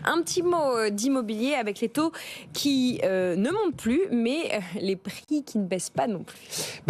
Un petit mot d'immobilier avec les taux qui ne montent plus, mais les prix qui ne baissent pas non plus.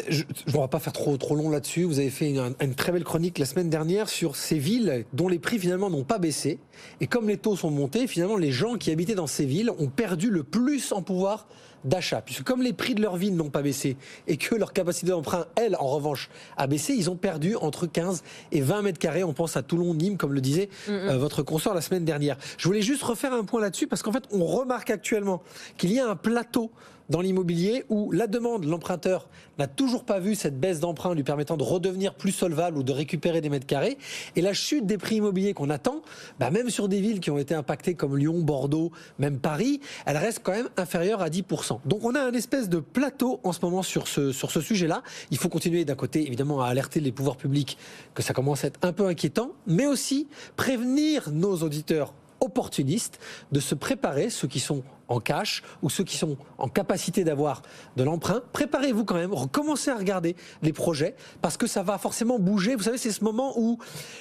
Je ne vais pas faire trop long là-dessus. Vous avez fait une très belle chronique la semaine dernière sur ces villes dont les prix finalement n'ont pas baissé. Et comme les taux sont montés, finalement les gens qui habitaient dans ces villes ont perdu le plus en pouvoir d'achat. Puisque comme les prix de leur ville n'ont pas baissé et que leur capacité d'emprunt, elle, en revanche, a baissé, ils ont perdu entre 15 et 20 mètres carrés. On pense à Toulon, Nîmes, comme le disait votre consoeur la semaine dernière. Je voulais juste refaire un point là-dessus parce qu'en fait, on remarque actuellement qu'il y a un plateau dans l'immobilier où la demande, l'emprunteur n'a toujours pas vu cette baisse d'emprunt lui permettant de redevenir plus solvable ou de récupérer des mètres carrés. Et la chute des prix immobiliers qu'on attend, même sur des villes qui ont été impactées comme Lyon, Bordeaux, même Paris, elle reste quand même inférieure à 10%. Donc on a un espèce de plateau en ce moment sur ce sujet-là. Il faut continuer d'un côté évidemment à alerter les pouvoirs publics que ça commence à être un peu inquiétant, mais aussi prévenir nos auditeurs opportunistes de se préparer, ceux qui sont en cash ou ceux qui sont en capacité d'avoir de l'emprunt. Préparez-vous quand même, recommencez à regarder les projets parce que ça va forcément bouger. Vous savez, c'est ce moment où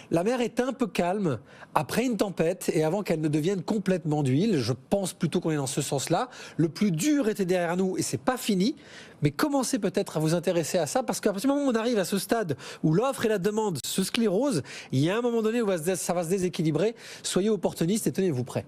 la mer est un peu calme après une tempête et avant qu'elle ne devienne complètement d'huile. Je pense plutôt qu'on est dans ce sens-là. Le plus dur était derrière nous et c'est pas fini. Mais commencez peut-être à vous intéresser à ça parce qu'à partir du moment où on arrive à ce stade où l'offre et la demande se sclérosent, il y a un moment donné où ça va se déséquilibrer. Soyez opportunistes et tenez-vous prêts.